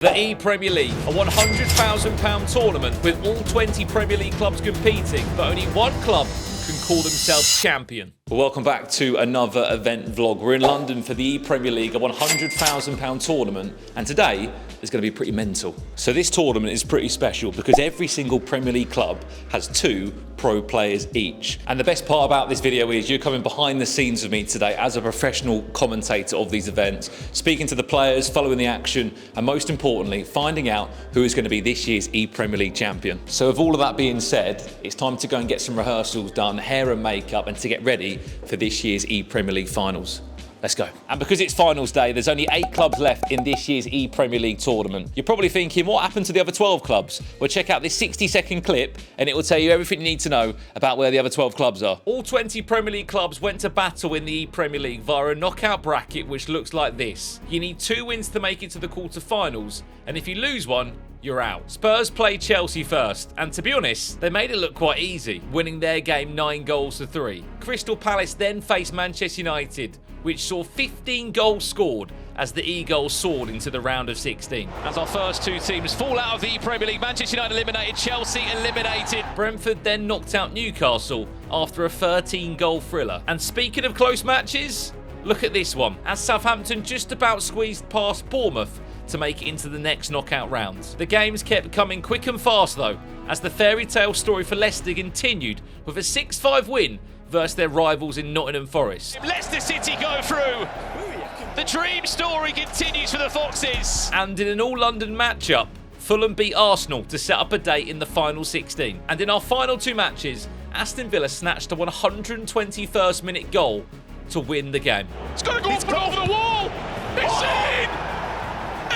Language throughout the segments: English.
The ePremier League, a £100,000 tournament with all 20 Premier League clubs competing, but only one club can call themselves champion. Well, welcome back to another event vlog. We're in London for the ePremier League, a £100,000 tournament, and today is going to be pretty mental. So this tournament is pretty special because every single Premier League club has 2 pro players each. And the best part about this video is you're coming behind the scenes with me today as a professional commentator of these events, speaking to the players, following the action, and most importantly, finding out who is going to be this year's ePremier League champion. So with all of that being said, it's time to go and get some rehearsals done, hair and makeup, and to get ready for this year's ePremier League finals. Let's go. And because it's finals day, there's only 8 clubs left in this year's ePremier League tournament. You're probably thinking, what happened to the other 12 clubs? Well, check out this 60-second clip and it will tell you everything you need to know about where the other 12 clubs are. All 20 Premier League clubs went to battle in the ePremier League via a knockout bracket which looks like this. You need 2 wins to make it to the quarter-finals, and if you lose one, you're out. Spurs played Chelsea first, and to be honest, they made it look quite easy, winning their game 9-3. Crystal Palace then faced Manchester United, which saw 15 goals scored as the Eagles soared into the round of 16. As our first 2 teams fall out of the Premier League, Manchester United eliminated, Chelsea eliminated. Brentford then knocked out Newcastle after a 13-goal thriller. And speaking of close matches, look at this one, as Southampton just about squeezed past Bournemouth to make it into the next knockout rounds. The games kept coming quick and fast though, as the fairy tale story for Leicester continued with a 6-5 win versus their rivals in Nottingham Forest. Leicester City go through. The dream story continues for the Foxes. And in an all-London matchup, Fulham beat Arsenal to set up a date in the final 16. And in our final 2 matches, Aston Villa snatched a 121st minute goal to win the game. It's going to go up over the wall. It's in!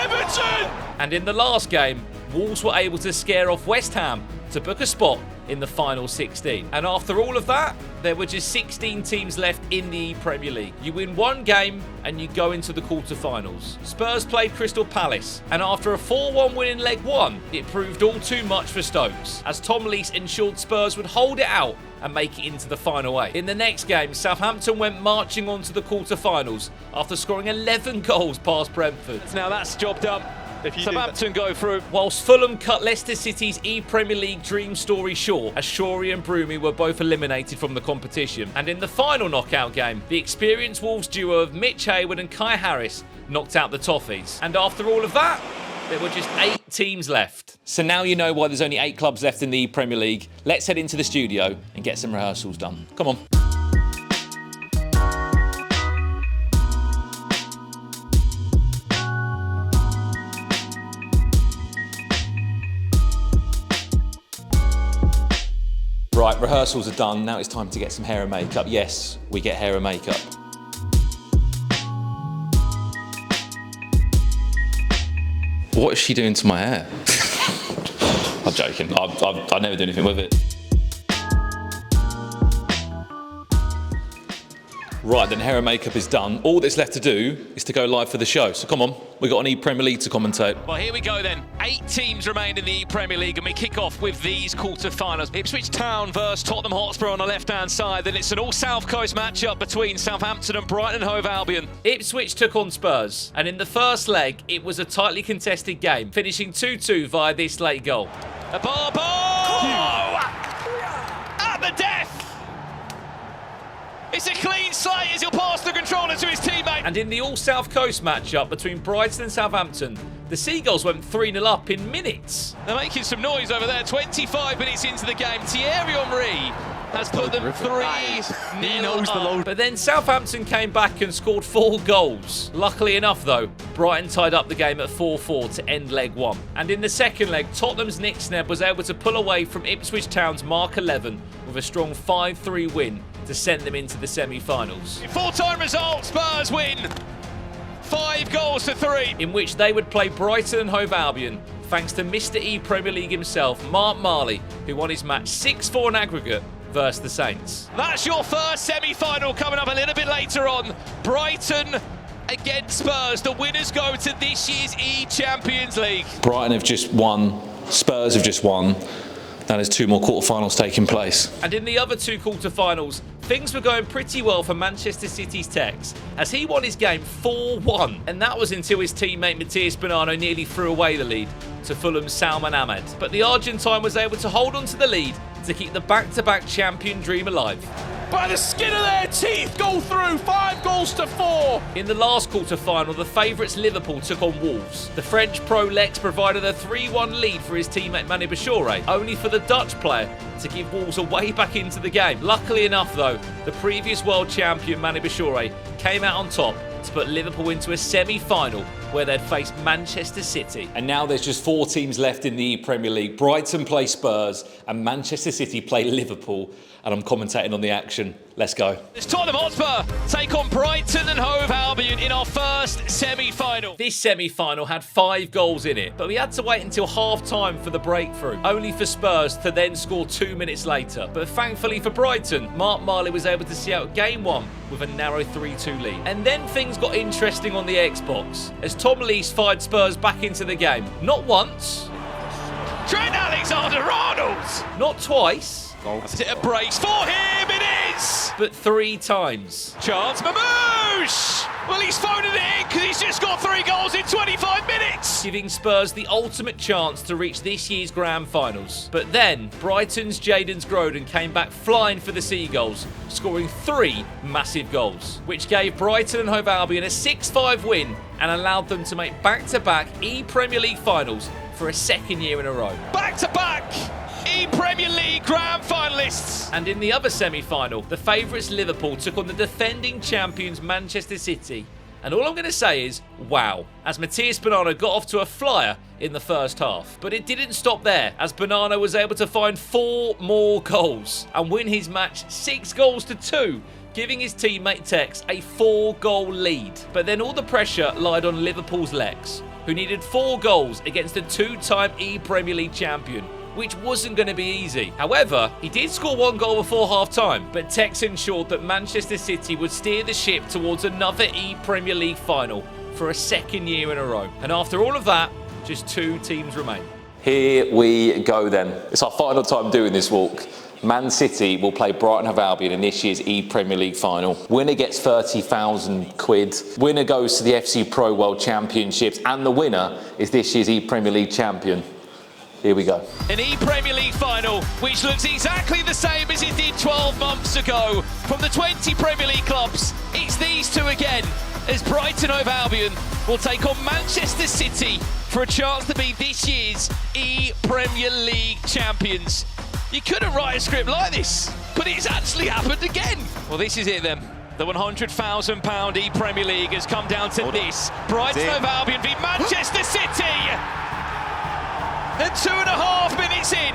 Everton! And in the last game, Wolves were able to scare off West Ham to book a spot in the final 16. And after all of that, there were just 16 teams left in the Premier League. You win 1 game and you go into the quarter-finals. Spurs played Crystal Palace, and after a 4-1 win in leg 1, it proved all too much for Stokes, as Tom Leese ensured Spurs would hold it out and make it into the final 8. In the next game, Southampton went marching on to the quarter-finals after scoring 11 goals past Brentford. Now that's job done. Southampton go through. Whilst Fulham cut Leicester City's ePremier League dream story short, as Shawrey and Broomy were both eliminated from the competition. And in the final knockout game, the experienced Wolves duo of Mitch Hayward and Kai Harris knocked out the Toffees. And after all of that, there were just 8 teams left. So now you know why there's only 8 clubs left in the Premier League. Let's head into the studio and get some rehearsals done. Come on. Right, rehearsals are done. Now it's time to get some hair and makeup. Yes, we get hair and makeup. What is she doing to my hair? I'm joking. I never do anything with it. Right, then hair and makeup is done. All that's left to do is to go live for the show. So come on, we've got an ePremier League to commentate. Well, here we go then. 8 teams remain in the Premier League, and we kick off with these quarter-finals. Ipswich Town versus Tottenham Hotspur on the left-hand side. Then it's an all-South Coast matchup between Southampton and Brighton and Hove Albion. Ipswich took on Spurs, and in the first leg, it was a tightly contested game, finishing 2-2 via this late goal. A ball! At the death! It's a clean slate as he'll pass the controller to his teammate. And in the all-South Coast matchup between Brighton and Southampton, the Seagulls went 3-0 up in minutes. They're making some noise over there. 25 minutes into the game, Thierry Henry has put them 3-0 up. But then Southampton came back and scored 4 goals. Luckily enough though, Brighton tied up the game at 4-4 to end leg 1. And in the second leg, Tottenham's Nick Snebb was able to pull away from Ipswich Town's Mark 11 with a strong 5-3 win to send them into the semi-finals. Full-time result, Spurs win 5-3. In which they would play Brighton and Hove Albion, thanks to Mr. ePremier League himself, Mark Marley, who won his match 6-4 in aggregate versus the Saints. That's your first semi-final coming up a little bit later on. Brighton against Spurs. The winners go to this year's E-Champions League. Brighton have just won, Spurs have just won. Now there's 2 more quarterfinals taking place. And in the other 2 quarterfinals, things were going pretty well for Manchester City's tekkz, as he won his game 4-1, and that was until his teammate Matías Bonanno nearly threw away the lead to Fulham's Salman Ahmed. But the Argentine was able to hold on to the lead to keep the back-to-back champion dream alive. By the skin of their teeth, go through 5-4. In the last quarter-final, the favourites Liverpool took on Wolves. The French pro Lex provided a 3-1 lead for his teammate Mane Shawrey, only for the Dutch player to give Wolves a way back into the game. Luckily enough, though, the previous world champion Mane Shawrey came out on top to put Liverpool into a semi-final where they'd face Manchester City. And now there's just 4 teams left in the Premier League. Brighton play Spurs and Manchester City play Liverpool. And I'm commentating on the action. Let's go. It's Tottenham Hotspur take on Brighton and Hove Albion in our first semi-final. This semi-final had 5 goals in it, but we had to wait until half-time for the breakthrough, only for Spurs to then score 2 minutes later. But thankfully for Brighton, Mark Marley was able to see out game 1 with a narrow 3-2 lead. And then things got interesting on the Xbox, as Tom Leese fired Spurs back into the game. Not once. Trent Alexander-Arnold! Not twice. Is it a brace for him? It is! But 3 times. Chance, Mamouche! Well, he's phoning it in because he's just got 3 goals in 25 minutes! Giving Spurs the ultimate chance to reach this year's grand finals. But then, Brighton's Jadon Groden came back flying for the Seagulls, scoring 3 massive goals, which gave Brighton and Hove Albion a 6-5 win and allowed them to make back-to-back ePremier League finals for a 2nd year in a row. Back-to-back ePremier League grand finalists! And in the other semi-final, the favourites Liverpool took on the defending champions Manchester City. And all I'm going to say is, wow, as Matías Bonanno got off to a flyer in the first half. But it didn't stop there, as Bonanno was able to find 4 more goals and win his match 6-2, giving his teammate tekkz a 4-goal lead. But then all the pressure lied on Liverpool's Lex, who needed 4 goals against a 2-time ePremier League champion, which wasn't going to be easy. However, he did score 1 goal before half-time, but tekkz ensured that Manchester City would steer the ship towards another ePremier League final for a 2nd year in a row. And after all of that, just 2 teams remain. Here we go then. It's our final time doing this walk. Man City will play Brighton Hove Albion in this year's ePremier League final. Winner gets 30,000 quid. Winner goes to the FC Pro World Championships, and the winner is this year's ePremier League champion. Here we go. An ePremier League final, which looks exactly the same as it did 12 months ago. From the 20 Premier League clubs, it's these 2 again, as Brighton Hove Albion will take on Manchester City for a chance to be this year's ePremier League champions. You couldn't write a script like this, but it's actually happened again. Well, this is it then. The £100,000 ePremier League has come down to this. Brighton Hove Albion v Manchester City. And 2.5 minutes in,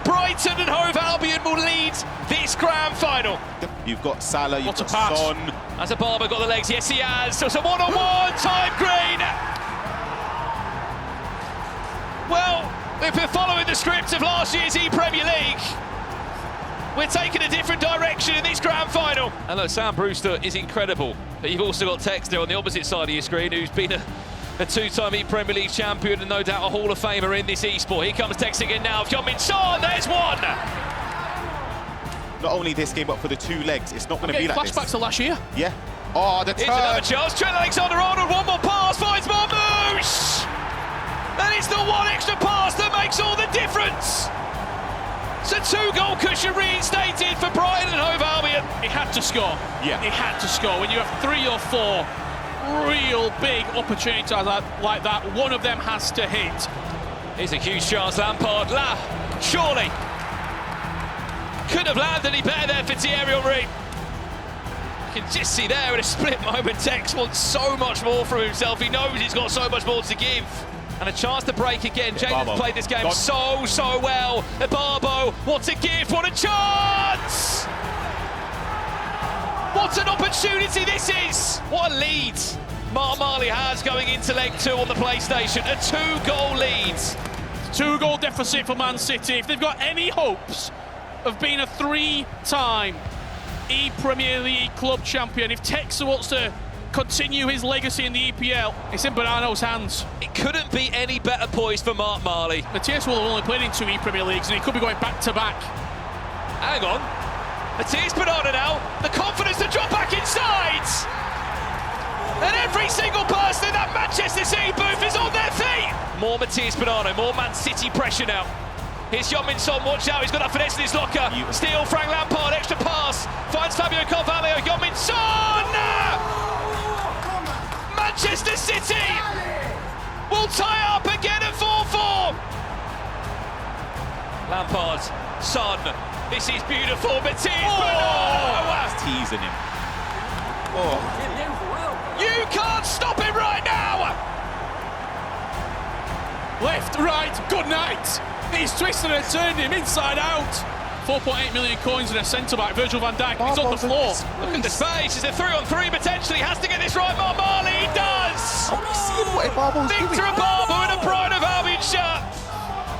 Brighton and Hove Albion will lead this grand final. You've got Salah, you've got pass. Son. Has Barber got the legs? Yes, he has. So it's a 1-on-1, time green. Well, we've been following the script of last year's ePremier League. We're taking a different direction in this grand final. And look, Sam Brewster is incredible. But you've also got tekkz there on the opposite side of your screen, who's been a 2-time ePremier League champion and no doubt a Hall of Famer in this esport. Here comes tekkz again now. Jung-Min Son, there's 1. Not only this game, but for the 2 legs, it's not going to be like this. Flashbacks to last year. Yeah. Oh, the turn. Here's another chance. Trent Alexander-Arnold, 1 more pass, finds Mamouche. And it's the 1 extra pass that makes all the difference. So 2-goal cushion reinstated for Brighton and Hove Albion. He had to score. Yeah. He had to score. When you have 3 or 4 real big opportunities like that, one of them has to hit. Here's a huge chance, Lampard. Surely couldn't have landed any better there for Thierry Henry. You can just see there in a split moment, tekkz wants so much more from himself. He knows he's got so much more to give. And a chance to break again. Jadon's played this game so well. Barbo, what a gift, what a chance! What an opportunity this is! What a lead Mark Marley has going into leg 2 on the PlayStation. A 2-goal lead. 2-goal deficit for Man City. If they've got any hopes of being a 3-time ePremier League club champion, if tekkz wants to continue his legacy in the EPL, it's in Bonanno's hands. It couldn't be any better poised for Mark Marley. Matías will have only played in 2 ePremier Leagues and he could be going back-to-back. Hang on. Mathias Banana now, the confidence to drop back inside. And every single person in that Manchester City booth is on their feet. More Mathias Banana, more Man City pressure now. Here's Heung-min Son, watch out, he's got that finesse in his locker. Steal, Frank Lampard, extra pass. Finds Fabio Carvalho, Heung-min Son! Manchester City will tie up again at 4-4. Lampard, Son, this is beautiful. Mathias Banana! He's teasing him. You can't stop him right now! Left, right, good night. He's twisted and turned him inside out. 4.8 million coins and a centre-back, Virgil van Dijk, he's on the floor. Look at the space, is a 3-on-3 potentially, has to get this right, Marmali, he does! Victor Barber in a Pride of Albion shirt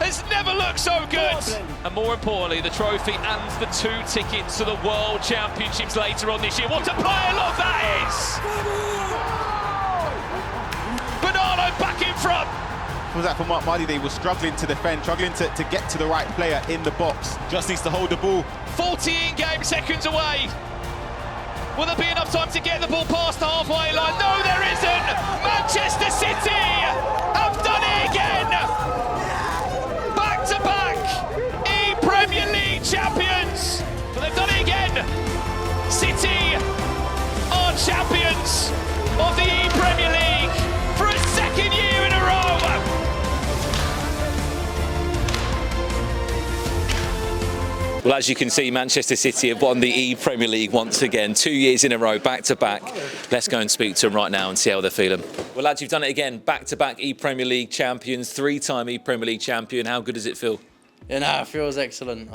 has never looked so good. And more importantly, the trophy and the 2 tickets to the World Championships later on this year. What a player love that is! Bernardo back in front. Was that for Mark Marley? They were struggling to defend, struggling to get to the right player in the box. Just needs to hold the ball. 14 game seconds away. Will there be enough time to get the ball past the halfway line? No, there isn't. Manchester City have done it again. Back to back, ePremier League champions. But they've done it again. City are champions of the ePremier League for a second year in a row. Well, as you can see, Manchester City have won the ePremier League once again, 2 years in a row, back to back. Let's go and speak to them right now and see how they're feeling. Well, lads, you've done it again, back to back ePremier League champions, 3-time ePremier League champion. How good does it feel? Yeah, nah, it feels excellent.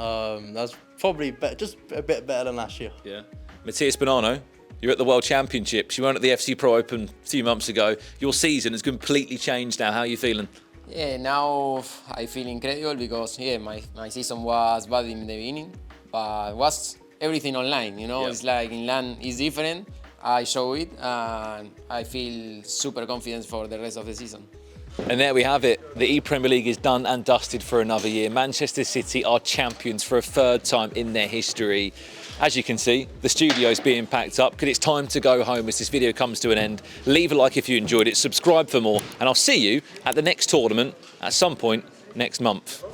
That's probably just a bit better than last year. Yeah. Matthias Bonanno, you're at the World Championships. You weren't at the FC Pro Open a few months ago. Your season has completely changed now. How are you feeling? Yeah, now I feel incredible because my season was bad in the beginning, but was everything online, you know. Yeah. It's like in land is different. I show it and I feel super confident for the rest of the season. And there we have it. The ePremier League is done and dusted for another year. Manchester City are champions for a 3rd time in their history. As you can see, the studio's being packed up because it's time to go home as this video comes to an end. Leave a like if you enjoyed it, subscribe for more, and I'll see you at the next tournament at some point next month.